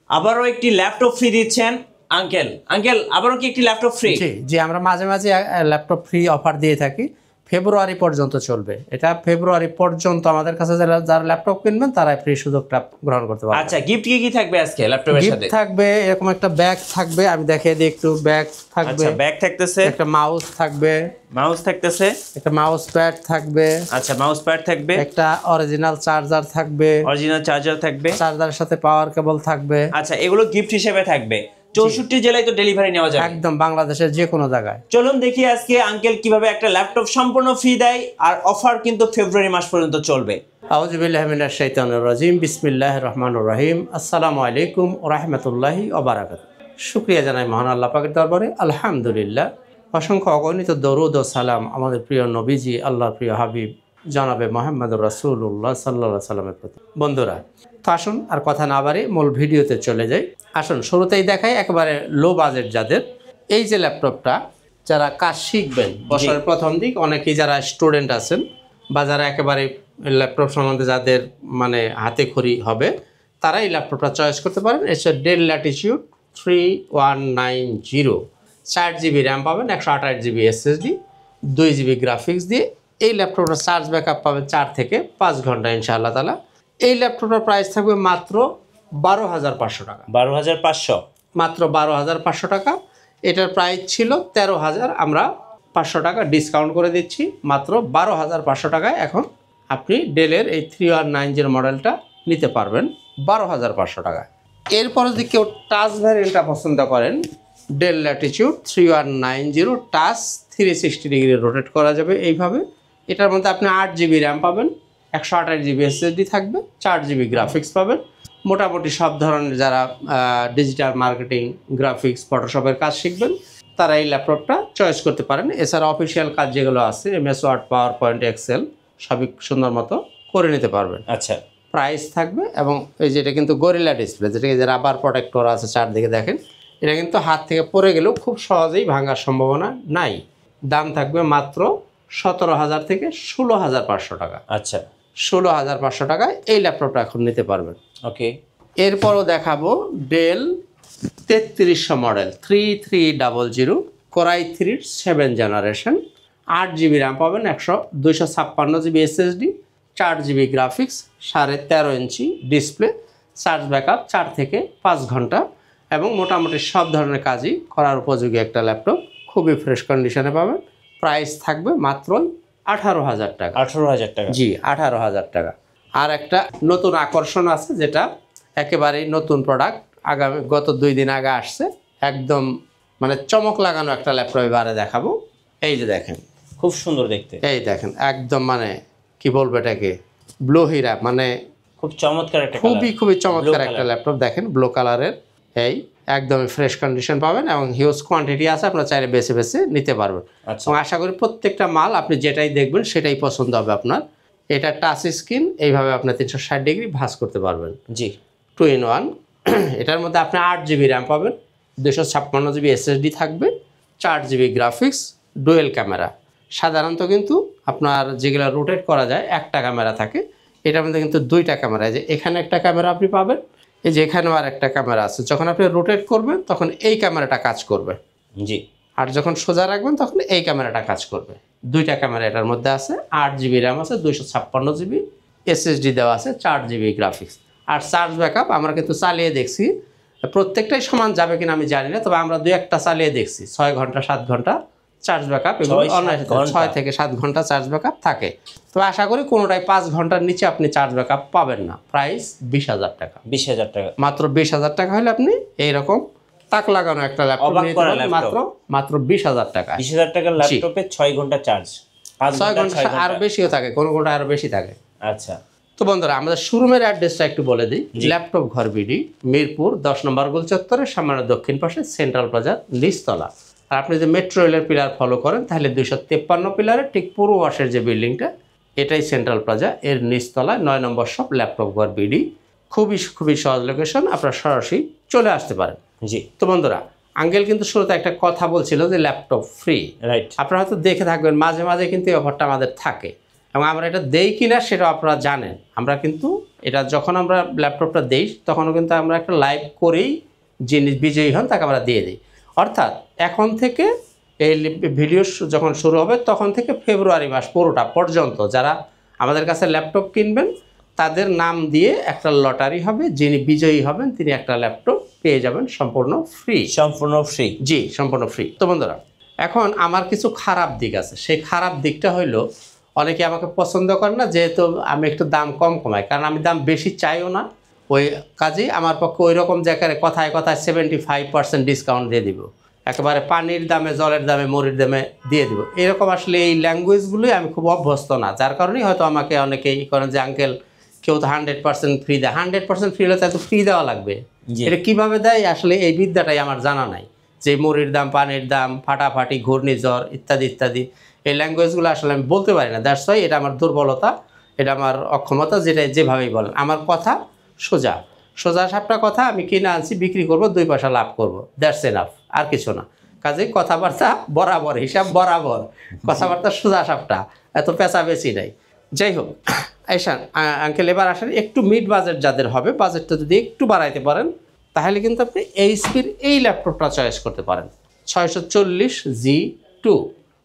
আবারও একটি laptop free দিচ্ছেন আঙ্কেল। আঙ্কেল আবারও কি একটি ল্যাপটপ ফ্রি? জি জি, আমরা মাঝে মাঝে ল্যাপটপ ফ্রি অফার দিয়ে থাকি, ফেব্রুয়ারি পর্যন্ত চলবে। এটা ফেব্রুয়ারি পর্যন্ত আমাদের কাছে যারা ল্যাপটপ কিনবেন তারা ফ্রি সুযোগটা গ্রহণ করতে পারবে। আচ্ছা, গিফট কি থাকবে আজকে ল্যাপটপের সাথে? গিফট থাকবে এরকম একটা ব্যাগ থাকবে, আমি দেখিয়ে দিই একটু। ব্যাগ থাকবে, আচ্ছা ব্যাগ থাকতেছে, একটা মাউস থাকবে, মাউস থাকতেছে, একটা মাউস প্যাড থাকবে, আচ্ছা মাউস প্যাড থাকবে, একটা অরিজিনাল চার্জার থাকবে, অরিজিনাল চার্জার থাকবে, চার্জারের সাথে পাওয়ার কেবল থাকবে। আচ্ছা এগুলো গিফট হিসেবে থাকবে। 64 জেলায় তো ডেলিভারি নেওয়া যাবে, একদম বাংলাদেশের যে কোনো জায়গায়। চলুন দেখি আজকে আঙ্কেল কিভাবে একটা ল্যাপটপ সম্পূর্ণ ফ্রি দেয়, আর অফার কিন্তু ফেব্রুয়ারি মাস পর্যন্ত চলবে। আউযু বিল্লাহি মিনাশ শাইতানির রাজিম, বিসমিল্লাহির রহমানির রহিম। আসসালামু আলাইকুম ওয়া রাহমাতুল্লাহি ওয়া বারাকাতুহু। শুকরিয়া জানাই মহান আল্লাহ পাকের দরবারে, আলহামদুলিল্লাহ। অসংখ্য অগণিত দরুদ ও সালাম আমাদের প্রিয় নবীজি, আল্লাহর প্রিয় হাবিব জনাবে মুহাম্মদুর রাসূলুল্লাহ সাল্লাল্লাহু আলাইহি সাল্লামের প্রতি। বন্ধুরা, তো আসুন আর কথা না বাড়ি মূল ভিডিওতে চলে যাই। আসুন শুরুতেই দেখাই একেবারে লো বাজেট যাদের, এই যে ল্যাপটপটা, যারা কাজ শিখবেন বছরের প্রথম দিক, অনেকেই যারা স্টুডেন্ট আছেন বা যারা একেবারে ল্যাপটপ সম্বন্ধে যাদের মানে হাতে খড়ি হবে, তারা এই ল্যাপটপটা চয়েস করতে পারেন। এটা ডেল ল্যাটিটিউড 3190, 4GB র্যাম পাবেন, 128 GB SSD, 2GB গ্রাফিক্স দিয়ে এই ল্যাপটপটার চার্জ ব্যাকআপ পাবেন 4 থেকে 5 ঘন্টা ইনশাআল্লাহ তাআলা। এই ল্যাপটপটার প্রাইস থাকবে মাত্র 12,500 টাকা। 12,500, মাত্র 12,500 টাকা। এটার প্রাইস ছিল 13,000, আমরা 500 টাকা ডিসকাউন্ট করে দিচ্ছি, মাত্র 12,500 টাকায় এখন আপনি ডেলের এই 3190 মডেলটা নিতে পারবেন 12,500 টাকায়। এরপর যদি কেউ টাচ ভ্যারিয়েন্টটা পছন্দ করেন, del Latitude 3190 touch 360 degree rotate করা যাবে এইভাবে। এটার মধ্যে আপনি 8GB র্যাম পাবেন, 128 GB SSD থাকবে, 4GB গ্রাফিক্স পাবেন। মোটামুটি সব ধরনের যারা ডিজিটাল মার্কেটিং, গ্রাফিক্স, ফটোশপের কাজ শিখবেন তারা এই ল্যাপটপটা চয়েস করতে পারেন। এছাড়া অফিসিয়াল কাজ যেগুলো আছে, MS Word, PowerPoint, Excel সবই সুন্দর মতো করে নিতে পারবেন। আচ্ছা প্রাইস থাকবে, এবং এই যেটা কিন্তু গরিলা ডিসপ্লে, যেটা যে রাবার প্রোটেক্টর আছে চারদিকে দেখেন, এটা কিন্তু হাত থেকে পড়ে গেলেও খুব সহজেই ভাঙার সম্ভাবনা নাই। দাম থাকবে মাত্র 17,000 থেকে 16,500 টাকা। আচ্ছা 16,500 টাকায় এই ল্যাপটপটা এখন নিতে পারবেন। ওকে, এরপরও দেখাবো Dell 3300 model 3300 core i 3 7 generation, 8GB RAM পাবেন, 256GB SSD, 4GB graphics, 13.5 inch display, charge backup 4 থেকে 5 ঘন্টা, এবং মোটামুটি সব ধরনের কাজই করার উপযোগী একটা ল্যাপটপ, খুবই ফ্রেশ কন্ডিশনে পাবেন। প্রাইস থাকবে মাত্র 18,000 টাকা। 18,000 টাকা? জি 18,000 টাকা। আর একটা নতুন আকর্ষণ আছে, যেটা একেবারেই নতুন প্রোডাক্ট, গত 2 দিন আগে আসছে, একদম মানে চমক লাগানো একটা ল্যাপটপ এবারে দেখাবো। এই যে দেখেন, খুব সুন্দর দেখতে, এই দেখেন একদম মানে কি বলবো এটাকে, ব্লু হীরা, মানে খুব চমৎকার একটা, খুবই চমৎকার একটা ল্যাপটপ। দেখেন ব্লু কালারের, এই একদমই ফ্রেশ কন্ডিশন পাবেন, এবং হিউজ কোয়ান্টিটি আছে, আপনারা চাইলে বেছে বেছে নিতে পারবেন। এবং আশা করি প্রত্যেকটা মাল আপনি যেটাই দেখবেন সেটাই পছন্দ হবে আপনার। এটা টাচ স্ক্রিন, এইভাবে আপনার 360 ডিগ্রি ভাঁজ করতে পারবেন। জি 2 in 1। এটার মধ্যে আপনি 8GB র্যাম পাবেন, 256GB SSD থাকবে, 4GB গ্রাফিক্স, ডুয়েল ক্যামেরা। সাধারণত কিন্তু আপনার যেগুলো রোটেট করা যায় একটা ক্যামেরা থাকে, এটার মধ্যে কিন্তু 2টা ক্যামেরা। যে এখানে একটা ক্যামেরা আপনি পাবেন, এই যে এখানেও আর একটা ক্যামেরা আছে। যখন আপনি রোটেট করবেন তখন এই ক্যামেরাটা কাজ করবে, জি, আর যখন সোজা রাখবেন তখন এই ক্যামেরাটা কাজ করবে। 2টা ক্যামেরা এটার মধ্যে আছে, 8GB র্যাম আছে, 256GB SSD দেওয়া আছে, 4GB গ্রাফিক্স। আর চার্জ ব্যাকআপ আমরা কিন্তু চালিয়ে দেখছি, প্রত্যেকটাই সমান যাবে কিনা আমি জানি না, তবে আমরা 2-1টা চালিয়ে দেখছি, 6 ঘন্টা 7 ঘন্টা চার্জ ব্যাকআপ, এবং 6 থেকে 7 ঘন্টা চার্জ ব্যাকআপ থাকে। তো আশা করি কোনোটাই 5 ঘন্টার নিচে আপনি চার্জ ব্যাকআপ পাবেন না। প্রাইস 20,000 টাকা। 20,000 টাকা, মাত্র 20,000 টাকা হলে আপনি এইরকম তাক লাগানো একটা ল্যাপটপ নিতে পারবেন মাত্র 20,000 টাকা। 20,000 টাকার ল্যাপটপে 6 ঘন্টা চার্জ, 6 ঘন্টা আর বেশিও থাকে, কোনো কোনটা আরো বেশি থাকে। আচ্ছা, তো বন্ধুরা, আমাদের শোরুমের অ্যাড্রেসটা একটু বলে দিই। ল্যাপটপ ঘর বিডি, মিরপুর 10 নম্বর গোল চত্বরের সামনে দক্ষিণ পাশে সেন্ট্রাল প্লাজার নিচতলা। আর আপনি যদি মেট্রো রেলের পিলার ফলো করেন তাহলে 253 পিলারের ঠিক পূর্ব পাশের যে বিল্ডিংটা, এটাই সেন্ট্রাল প্লাজা, এর নিচতলায় 9 নম্বর শপ ল্যাপটপ ঘর বিডি। খুবই সহজ লোকেশন, আপনারা সরাসরি চলে আসতে পারেন। জি, তো বন্ধুরা, আঙ্কেল কিন্তু শুরুতে একটা কথা বলছিল যে ল্যাপটপ ফ্রি, রাইট। আপনারা হয়তো দেখে থাকবেন মাঝে মাঝে কিন্তু এই অফারটা আমাদের থাকে, এবং আমরা এটা দেই কিনা সেটা আপনারা জানেন। আমরা কিন্তু এটা যখন আমরা ল্যাপটপটা দেই তখনও কিন্তু আমরা একটা লাইভ করেই যিনি বিজয়ী হন তাকে আমরা দিয়ে দিই। অর্থাৎ এখন থেকে এই ভিডিও যখন শুরু হবে তখন থেকে ফেব্রুয়ারি মাস পুরোটা পর্যন্ত যারা আমাদের কাছে ল্যাপটপ কিনবেন তাদের নাম দিয়ে একটা লটারি হবে, যিনি বিজয়ী হবেন তিনি একটা ল্যাপটপ পেয়ে যাবেন সম্পূর্ণ ফ্রি। সম্পূর্ণ ফ্রি? জি, সম্পূর্ণ ফ্রি। তো বন্ধুরা, এখন আমার কিছু খারাপ দিক আছে। সেই খারাপ দিকটা হইলো অনেকে আমাকে পছন্দ করে না, যেহেতু আমি একটু দাম কম কমাই, কারণ আমি দাম বেশি চাইও না। ওই কাজেই আমার পক্ষে ওই রকম জায়গায় কথায় কথায় 75% ডিসকাউন্ট দিয়ে দিব, একেবারে পানির দামে, জলের দামে, মুড়ির দামে দিয়ে দিব। এরকম আসলে এই ল্যাঙ্গুয়েজগুলোই আমি খুব অভ্যস্ত না, যার কারণেই হয়তো আমাকে অনেকেই করেন যে আঙ্কেল কেউ তো 100% ফ্রি দেয়। 100% ফ্রি হলে তো ফ্রি দেওয়া লাগবে, এটা কীভাবে দেয় আসলে এই বিদ্যাটাই আমার জানা নাই। যে মুড়ির দাম, পানির দাম, ফাটাফাটি, ঘূর্ণিঝড় ইত্যাদি ইত্যাদি, এই ল্যাঙ্গুয়েজগুলো আসলে আমি বলতে পারি না। দ্যাটস ওয়াই এটা আমার দুর্বলতা, এটা আমার অক্ষমতা, যেটা যেভাবেই বলেন। আমার কথা সোজা সোজা সাপটা কথা, আমি কিনে আনছি, বিক্রি করব, 2 পয়সা লাভ করব, দ্যাটস এনাফ, আর কিছু না। কাজেই কথাবার্তা বরাবর, হিসাব বরাবর, কথাবার্তা সোজা সাপটা, এত পেঁচা বেশি নাই। যাই হোক, আইসান আঙ্কেল এবার আসেন একটু মিড বাজেট যাদের হবে, বাজেটটা যদি একটু বাড়াইতে পারেন তাহলে কিন্তু আপনি এইচপির এই ল্যাপটপটা চয়েস করতে পারেন। 640G2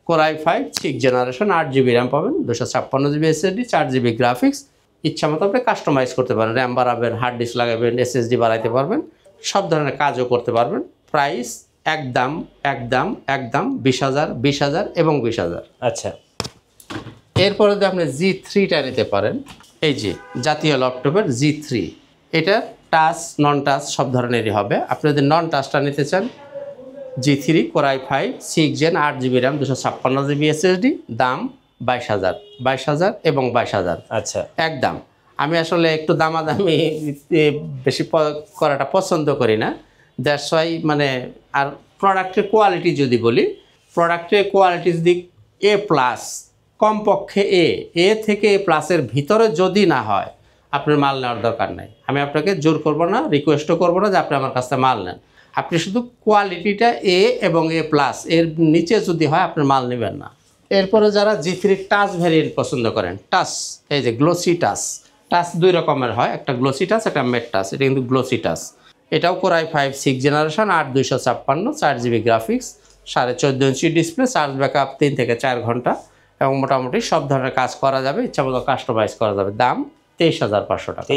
Core i5 6th generation, 8GB RAM পাবেন, 256GB SSD, 4GB গ্রাফিক্স। ইচ্ছা মতো আপনি কাস্টমাইজ করতে পারেন, র্যাম বাড়াবেন, হার্ড ডিস্ক লাগাবেন, SSD বাড়াইতে পারবেন, সব ধরনের কাজও করতে পারবেন। প্রাইস একদম 20,000, 20,000 এবং 20,000। আচ্ছা, এরপরে যদি আপনি G3টা নিতে পারেন, এই যে জাতীয় ল্যাপটপের G3, এটা টাচ নন টাচ সব ধরনেরই হবে। আপনি যদি নন টাচটা নিতে চান, G3 Core i5 6th Gen, 8GB RAM, 256GB SSD, দাম 22,000 এবং 22,000। আচ্ছা, একদম। আমি আসলে একটু দামাদামি বেশি করাটা পছন্দ করি না, দ্যাটস ওয়াই। মানে আর প্রোডাক্টের কোয়ালিটি যদি বলি, প্রোডাক্টের কোয়ালিটির দিক A+, কমপক্ষে এ থেকে A+-এর ভিতরে যদি না হয় আপনার মাল নেওয়ার দরকার নাই। আমি আপনাকে জোর করব না, রিকোয়েস্টও করব না যে আপনি আমার কাছ থেকে মাল নেন। আপনি শুধু কোয়ালিটিটা A এবং A+, এর নিচে যদি হয় আপনার মাল নেবেন না। এরপরে যারা G3 টাচ ভ্যারিয়েন্ট পছন্দ করেন, টাচ, এই যে গ্লোসি টাচ, টাচ 2 রকমের হয়, একটা গ্লোসি টাচ, একটা ম্যাট টাচ। এটা কিন্তু গ্লোসি টাচ। এটাও Core i5 6th generation, 8/256, 4GB graphics, 14.5 ইঞ্চি ডিসপ্লে, চার্জ ব্যাকআপ 3 থেকে 4 ঘন্টা এবং মোটামুটি সব ধরনের কাজ করা যাবে, ইচ্ছা মতো কাস্টমাইজ করা যাবে। দাম 23,500 টাকা।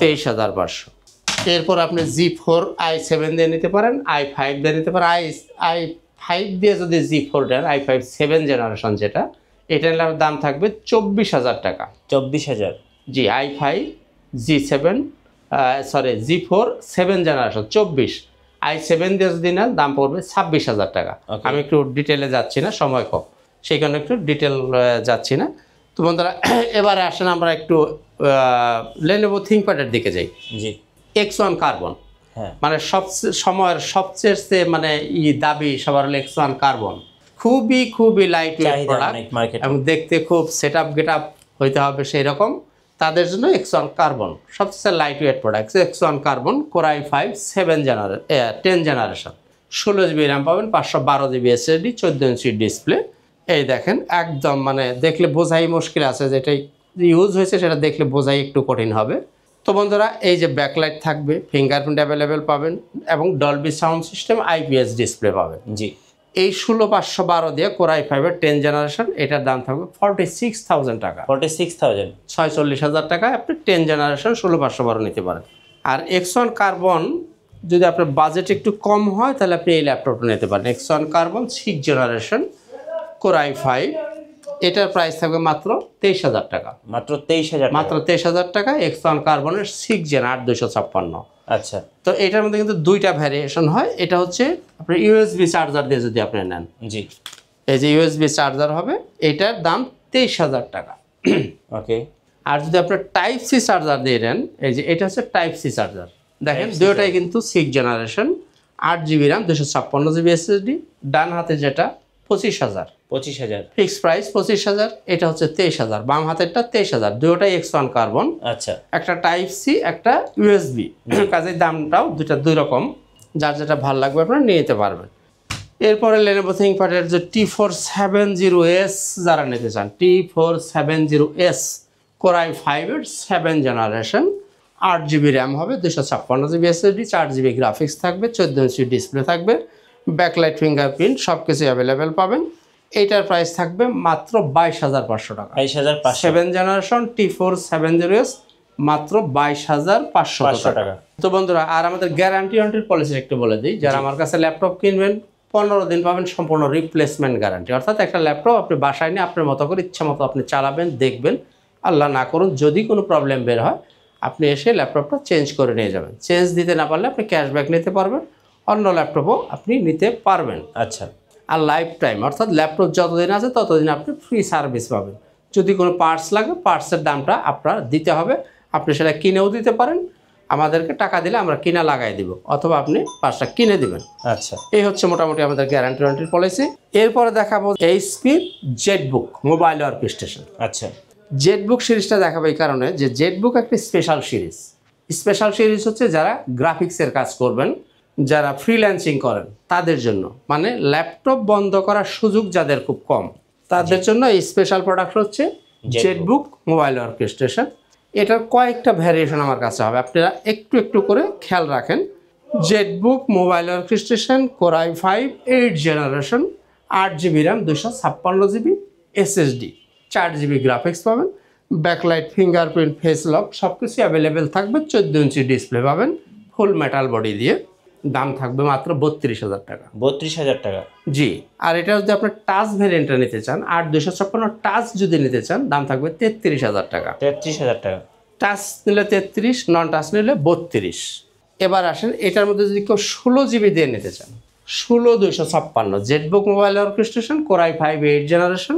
23,500। এরপর আপনি G4 i7 দিয়ে নিতে পারেন, i5 দিয়ে নিতে পারেন। i5 দিয়ে যদি G4 দেন, i5 7 জেনারেশন যেটা, এটার দাম থাকবে 24,000 টাকা। 24,000? জি, i5 G4 7 জেনারেশন 24, i7 দিয়ে যদি নেন দাম পড়বে 26,000 টাকা। আমি একটু ডিটেলে যাচ্ছি না, সময় কম, সেই কারণে একটু ডিটেল যাচ্ছি না। তো বন্ধুরা, এবারে আসেন আমরা একটু Lenovo ThinkPad-এর দিকে যাই। জি, X1 কার্বন, হ্যাঁ, মানে সময়ের সবচেয়ে মানে দাবি সবার হলো X1 কার্বন। খুবই লাইট ওয়েট প্রোডাক্ট এবং দেখতে খুব সেটআপ গেটআপ হইতে হবে সেই রকম, তাদের জন্য X1 কার্বন সবচেয়ে light weight product. X1 carbon Core i5 10 generation, 16GB RAM পাবেন, 512GB SSD, 14 ইঞ্চি ডিসপ্লে। এই দেখেন, একদম মানে দেখলে বোঝাই মুশকিল আছে, যেটাই ইউজ হয়েছে সেটা দেখলে বোঝাই একটু কঠিন হবে। তো বন্ধুরা, এই যে ব্যাকলাইট থাকবে, ফিঙ্গারপ্রিন্ট অ্যাভেলেবেল পাবেন এবং Dolby sound system, IPS display পাবেন। জি, এই 16,512 দিয়ে Core i5 এর 10 জেনারেশন, এটার দাম থাকবে 46,000 টাকা। 46,000? 46,000 টাকায় আপনি 10 জেনারেশন 16,512 নিতে পারেন। আর X1 কার্বন যদি আপনার বাজেট একটু কম হয় তাহলে আপনি এই ল্যাপটপটা নিতে পারেন। X1 carbon 6th generation Core i5, এটার প্রাইস থাকবে মাত্র 23,000 টাকা। মাত্র 23,000? মাত্র 23,000 টাকা X1 কার্বনের 6th Gen 8/256। আচ্ছা, তো এটার মধ্যে কিন্তু 2টা ভ্যারিয়েশন হয়। এটা হচ্ছে আপনার USB চার্জার দিয়ে যদি আপনি নেন, জি, এই যে USB চার্জার হবে, এটার দাম 23,000 টাকা। ওকে। আর যদি আপনার টাইপ সি চার্জার দিয়ে নেন, এই যে এটা হচ্ছে টাইপ সি চার্জার, দেখেন দুটোটাই কিন্তু 6th generation, 8GB RAM, 256GB SSD। ডান হাতে যেটা 25,000, 25,000 ফিক্সড প্রাইস 25,000, এটা হচ্ছে 23,000, বাম হাতেরটা 23,000। দুটোটাই X1 কার্বন, আচ্ছা, একটা টাইপ সি, একটা USB। কাজের দামটাও দুই রকম, যার যেটা ভালো লাগবে আপনারা নিয়ে নিতে পারবেন। এরপরে Lenovo ThinkPad-এর যে T470S যারা নিতে চান, T470S Core i5-এর 7 generation, 8GB RAM হবে, 256GB SSD, 4GB গ্রাফিক্স থাকবে, 14 ইঞ্চি ডিসপ্লে থাকবে, ব্যাকলাইট ফিঙ্গারপ্রিন্ট সব কিছু অ্যাভেলেবেল পাবেন। এইটার প্রাইস থাকবে মাত্র 22,500 টাকা। 22,500 7 জেনারেশন T470S মাত্র 22,500 টাকা। তো বন্ধুরা, আর আমাদের গ্যারান্টি ওয়ারেন্টির পলিসি একটু বলে দিই। যারা আমার কাছে ল্যাপটপ কিনবেন 15 দিন পাবেন সম্পূর্ণ রিপ্লেসমেন্ট গ্যারান্টি। অর্থাৎ একটা ল্যাপটপ আপনি বাসায় নিয়ে আপনার মতো করে ইচ্ছা মতো আপনি চালাবেন, দেখবেন, আল্লাহ না করুন যদি কোনো প্রবলেম বের হয় আপনি এসে ল্যাপটপটা চেঞ্জ করে নিয়ে যাবেন। চেঞ্জ দিতে না পারলে আপনি ক্যাশব্যাক নিতে পারবেন, অন্য ল্যাপটপও আপনি নিতে পারবেন। আচ্ছা। আর লাইফ টাইম অর্থাৎ ল্যাপটপ যতদিন আছে ততদিন আপনি ফ্রি সার্ভিস পাবেন। যদি কোনো পার্টস লাগে পার্টসের দামটা আপনার দিতে হবে, আপনি সেটা কিনেও দিতে পারেন, আমাদেরকে টাকা দিলে আমরা কিনা লাগাই দিব, অথবা আপনি পার্টসটা কিনে দিবেন। আচ্ছা, এই হচ্ছে মোটামুটি আমাদের গ্যারান্টি ওয়ারেন্টির পলিসি। এরপরে দেখাবো এইচপির জেটবুক মোবাইল ওয়ার্ক স্টেশন। আচ্ছা। জেটবুক সিরিজটা দেখাবো এই কারণে যে জেটবুক একটি স্পেশাল সিরিজ। স্পেশাল সিরিজ হচ্ছে যারা গ্রাফিক্সের কাজ করবেন, যারা ফ্রিল্যান্সিং করেন তাদের জন্য, মানে ল্যাপটপ বন্ধ করার সুযোগ যাদের খুব কম তাদের জন্য এই স্পেশাল প্রোডাক্ট হচ্ছে জেটবুক মোবাইল ওয়ার্ক স্টেশন। এটার কয়েকটা ভ্যারিয়েশন আমার কাছে হবে, আপনারা একটু একটু করে খেয়াল রাখেন। Jetbook mobile work station Core i5 8 generation, 8GB RAM, 256GB SSD, 4GB graphics পাবেন, ব্যাকলাইট ফিঙ্গারপ্রিন্ট ফেস লক সব কিছু অ্যাভেলেবেল থাকবে, 14 ইঞ্চি ডিসপ্লে পাবেন, ফুল মেটাল বডি দিয়ে। দাম থাকবে মাত্র 32,000 টাকা। 32,000 টাকা। জি। আর এটা যদি আপনার টাচ ভ্যারিয়েন্টটা নিতে চান, 8/256 টাচ যদি নিতে চান, দাম থাকবে 33,000 টাকা। 33,000 টাকা। টাচ নিলে 33, নন টাচ নিলে 32। এবার আসেন এটার মধ্যে যদি কেউ 16GB দিয়ে নিতে চান, 16/256 Jetbook mobile work station Core i5 8 generation,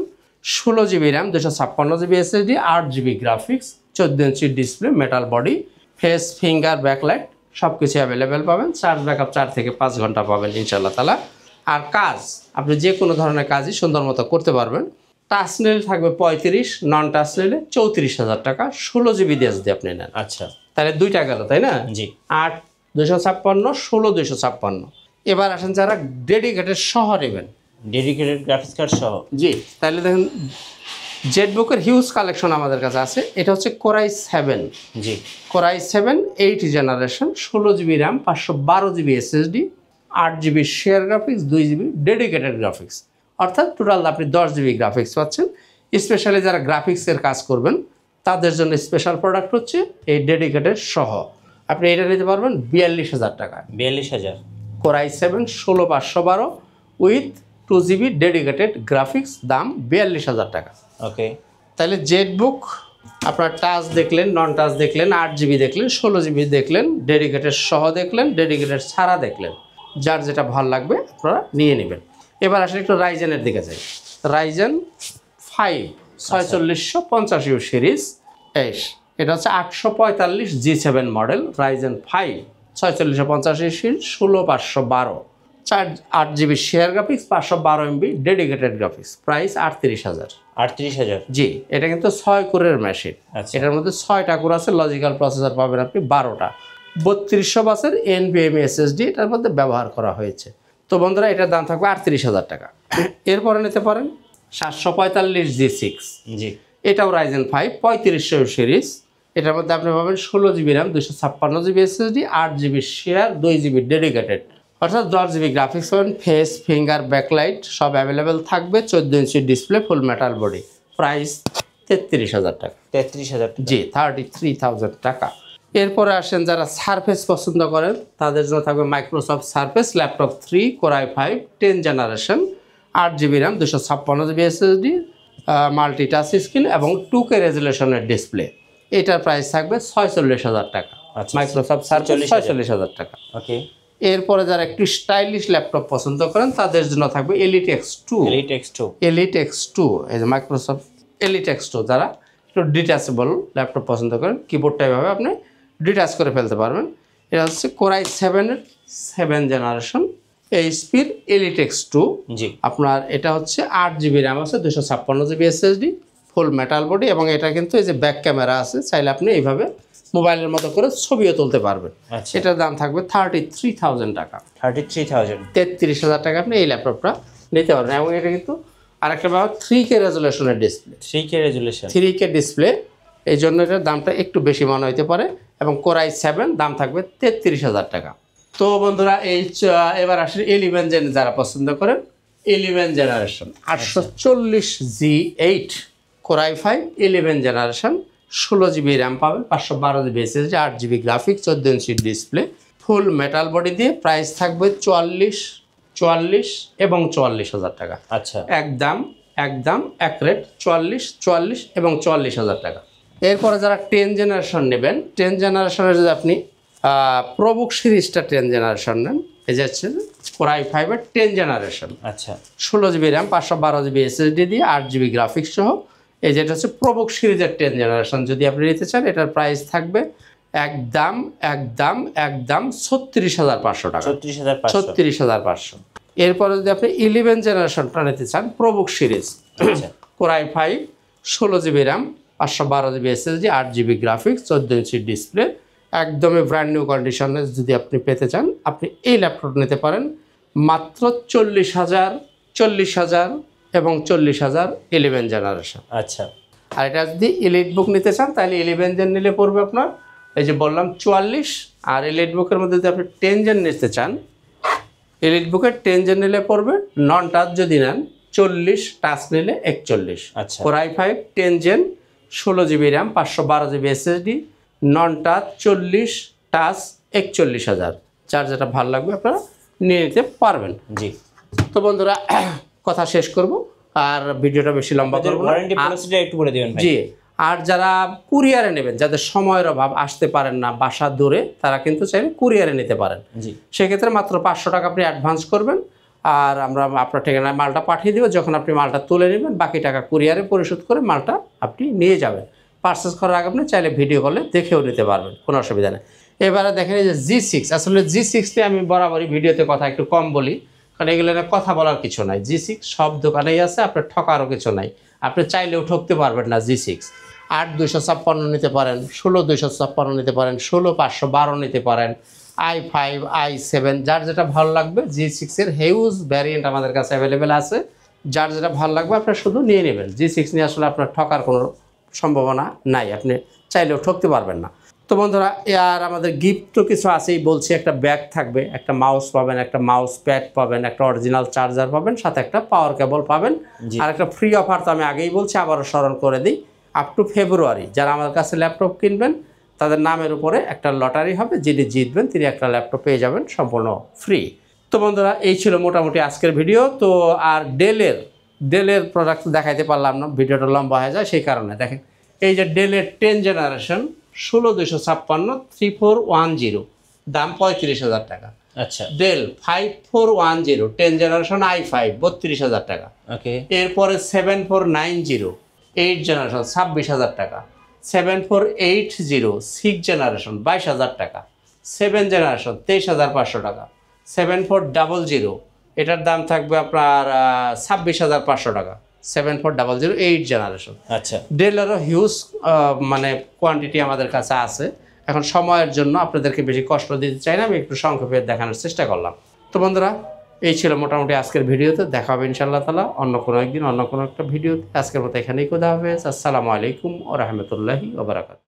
16GB RAM, 256GB SSD, 8GB graphics, 14 inch display, metal body, face finger backlight সব কিছু অ্যাভেলেবেল পাবেন। চার্জ ব্যাকআপ 4 থেকে 5 ঘন্টা পাবেন ইনশাআল্লাহ তাআলা। আর কাজ আপনি যে কোনো ধরনের কাজই সুন্দর মতো করতে পারবেন। টাচ নিলে থাকবে 35, নন টাচ নিলে 34,000 টাকা। 16GB দিয়ে যদি আপনি নেন, আচ্ছা, তাহলে 2টা গেল, তাই না? জি। 8/256, 16/256। এবার আসেন যারা ডেডিকেটেড সহ নেবেন, ডেডিকেটেড গ্রাফিক্স কার্ড সহ। জি, তাহলে দেখেন জেটবুকের হিউজ কালেকশন আমাদের কাছে আছে। এটা হচ্ছে Core i7, জি, Core i7 8 generation, 16GB RAM, 512GB SSD, 8GB share graphics, 2GB dedicated graphics, অর্থাৎ টোটাল আপনি 10GB গ্রাফিক্স পাচ্ছেন। স্পেশালি যারা গ্রাফিক্সের কাজ করবেন তাদের জন্য স্পেশাল প্রোডাক্ট হচ্ছে এই ডেডিকেটেড সহ। আপনি এটা নিতে পারবেন 42,000 টাকা। 42,000। Core i7 16/512 with 2GB dedicated graphics, দাম 42,000 টাকা। ওকে। তাহলে জেটবুক আপনার টাচ দেখলেন, নন টাচ দেখলেন, 8GB দেখলেন, 16GB দেখলেন, ডেডিকেটেড সহ দেখলেন, ডেডিকেটেড ছাড়া দেখলেন, যার যেটা ভালো লাগবে আপনারা নিয়ে নেবেন। এবার আসলে একটু রাইজেনের দিকে যাই। রাইজেন 5 4650 সিরিজ, এটা হচ্ছে 845 G7 model, Ryzen 5 4650 series, 16/512, 8GB share graphics, 512MB dedicated graphics, price 38,000। 38,000। জি, এটা কিন্তু 6 কোরের মেশিন। আচ্ছা। এটার মধ্যে 6টা কোর আছে, লজিক্যাল প্রসেসর পাবেন আপনি 12টা, 3200 বাসের NVMe SSD এটার মধ্যে ব্যবহার করা হয়েছে। তো বন্ধুরা, এটার দাম থাকবে 38,000 টাকা। এরপরে নিতে পারেন 745 G6, জি, এটাও রাইজেন 5 3500 সিরিজ। এটার মধ্যে আপনি পাবেন 16GB RAM, 256GB SSD, 8GB share, 2GB dedicated, অর্থাৎ 10GB গ্রাফিক্স পাবেন, ফেস ফিঙ্গার ব্যাকলাইট সব অ্যাভেলেবেল থাকবে, 14 inch display, full metal body, price 33,000 টাকা। 33,000 টাকা। জি, 33,000 টাকা। এরপরে আসেন যারা সারফেস পছন্দ করেন তাদের জন্য থাকবে Microsoft surface laptop 3 Core i5 10 generation, 8GB RAM, 256GB SSD, multi-touch screen এবং 2K রেজুলেশনের ডিসপ্লে। এটার প্রাইস থাকবে 46,000 টাকা। আচ্ছা, মাইক্রোসফট সারফেস 46,000 টাকা। ওকে। এরপরে যারা একটু স্টাইলিশ ল্যাপটপ পছন্দ করেন তাদের জন্য থাকবে Elite X2। Elite X2। Elite X2, এই যে মাইক্রোসফট Elite X2। যারা একটু ডিটাচেবল ল্যাপটপ পছন্দ করেন, কিবোর্ডটা এভাবে আপনি ডিটাচ করে ফেলতে পারবেন। এটা হচ্ছে Core i7-এর 7 জেনারেশন, এইচপির Elite X2। জি, আপনার এটা হচ্ছে 8GB র্যাম আছে, 256GB SSD, ফুল মেটাল বডি, এবং এটা কিন্তু এই যে ব্যাক ক্যামেরা আছে, চাইলে আপনি এইভাবে মোবাইলের মতো করে ছবিও তুলতে পারবেন। আচ্ছা। এটার দাম থাকবে 33,000 টাকা। 33,000। 33,000 টাকা আপনি এই ল্যাপটপটা নিতে পারেন। এবং এটা কিন্তু আরেকটা ব্যাপার 3K রেজুলেশনের display, 3K resolution. 3K display, এই জন্য এটার দামটা একটু বেশি মনে হতে পারে। এবং Core i7 দাম থাকবে 33,000 টাকা। তো বন্ধুরা এবার আসলে 11 জেন যারা পছন্দ করেন, 11 generation 840G8 Core i5 11 generation, 16GB RAM পাবেন, 512GB SSD, 8GB graphics, 14 inch display, full metal body দিয়ে। প্রাইস থাকবে 44 এবং 44,000 টাকা। আচ্ছা। একদম এক রেট 44 এবং 44,000 টাকা। এরপরে যারা 10 জেনারেশন নেবেন, 10 জেনারেশনের যদি আপনি প্রবুক সিরিজটা 10 জেনারেশন নেন, এই যে হচ্ছে Core i5 এর 10 জেনারেশন, আচ্ছা। 16GB র্যাম, 512GB SSD দিয়ে, 8GB গ্রাফিক্স সহ, এই যেটা হচ্ছে প্রবুক সিরিজের 10 জেনারেশন যদি আপনি নিতে চান, এটার প্রাইস থাকবে একদম 36,500 টাকা। 36,500। এরপরে যদি আপনি 11 জেনারেশনটা নিতে চান, ProBook series, Core i5 16GB RAM, 512GB SSD, 8GB graphics, 14 inch display, একদমই ব্র্যান্ড নিউ কন্ডিশনে যদি আপনি পেতে চান, আপনি এই ল্যাপটপ নিতে পারেন মাত্র 40,000 এবং 40,000 11 জেনারেশন। আচ্ছা। আর এটা যদি এলিট বুক নিতে চান, তাহলে 11 জেন নিলে পড়বে আপনার, এই যে বললাম 44, আর এলিট বুকের মধ্যে যদি আপনি 10 জেন নিতে চান, এলিট বুকের 10 জেন নিলে পড়বে, নন টাচ যদি নেন 40, টাচ নিলে 41। আচ্ছা। Core i5 10 gen, 16GB RAM, 512GB SSD, non touch 40, touch 41,000। যার যেটা ভালো লাগবে আপনারা নিয়ে নিতে পারবেন। জি। তো বন্ধুরা কথা শেষ করব, আর ভিডিওটা বেশি লম্বা করব না। ওয়ারেন্টি পলিসিটা একটু বলে দিবেন ভাই। জি, আর যারা কুরিয়ারে নেবেন, যাদের সময়ের অভাব, আসতে পারেন না, বাসা দূরে, তারা কিন্তু চাইলে কুরিয়ারে নিতে পারেন। জি। সেক্ষেত্রে মাত্র 500 টাকা আপনি অ্যাডভান্স করবেন, আর আমরা আপনার ঠিকানায় মালটা পাঠিয়ে দেবো। যখন আপনি মালটা তুলে নেবেন, বাকি টাকা কুরিয়ারে পরিশোধ করে মালটা আপনি নিয়ে যাবেন। পারচেস করার আগে আপনি চাইলে ভিডিও কলে দেখেও নিতে পারবেন, কোনো অসুবিধা নেই। এবারে দেখেন এই যে G6, আসলে G6তে আমি বরাবরই ভিডিওতে কথা একটু কম বলি, কারণ এগুলো কথা বলার কিছু নাই। G6 সব দোকানেই আছে, আপনার ঠকারও কিছু নাই, আপনি চাইলেও ঠকতে পারবেন না। G6 8,256 নিতে পারেন, 16,256 নিতে পারেন, 16,512 নিতে পারেন, i5, i7, যার যেটা ভালো লাগবে। G6 এর হিউজ ভ্যারিয়েন্ট আমাদের কাছে অ্যাভেলেবেল আছে, যার যেটা ভালো লাগবে আপনার শুধু নিয়ে নেবেন। G6 নিয়ে আসলে আপনার ঠকার কোনো সম্ভাবনা নাই, আপনি চাইলেও ঠকতে পারবেন না। তো বন্ধুরা, আর আমাদের গিফট তো কিছু আছেই বলছি, একটা ব্যাগ থাকবে, একটা মাউস পাবেন, একটা মাউস প্যাড পাবেন, একটা অরিজিনাল চার্জার পাবেন, সাথে একটা পাওয়ার কেবল পাবেন, আর একটা ফ্রি অফার তো আমি আগেই বলছি, আবারও স্মরণ করে দিই। আপ টু ফেব্রুয়ারি যারা আমার কাছে ল্যাপটপ কিনবেন, তাদের নামের উপরে একটা লটারি হবে, যিনি জিতবেন তিনি একটা ল্যাপটপ পেয়ে যাবেন সম্পূর্ণ ফ্রি। তো বন্ধুরা, এই ছিল মোটামুটি আজকের ভিডিও। তো আর ডেলের প্রোডাক্ট দেখাইতে পারলাম না, ভিডিওটা লম্বা হয়ে যায়, সেই কারণে দেখেন এই যে ডেলের 10 জেনারেশন 16,256 3410, দাম 35,000 টাকা। আচ্ছা। ডেল 5410 10 জেনারেশন i5 32,000 টাকা। ওকে। এরপরে 7490 8 জেনারেশন 26,000 টাকা। 7480 6 জেনারেশন 22,000 টাকা। 7 জেনারেশন 23,500 টাকা। 7400 এটার দাম থাকবে আপনার 26,500 টাকা। 7400 8 জেনারেশন। আচ্ছা। ডেলেরও হিউজ মানে কোয়ান্টিটি আমাদের কাছে আছে। এখন সময়ের জন্য আপনাদেরকে বেশি কষ্ট দিতে চাই না, আমি একটু সংক্ষেপে দেখানোর চেষ্টা করলাম। তো বন্ধুরা, এই ছিল মোটামুটি আজকের ভিডিওতে। দেখা হবে ইনশাআল্লাহ তাআলা অন্য কোনো একদিন অন্য কোনো একটা ভিডিওতে। আজকের মতো এখানেই খোদা হাফেজ। আসসালামু আলাইকুম ওয়া রাহমাতুল্লাহি ওয়া বারাকাতুহু।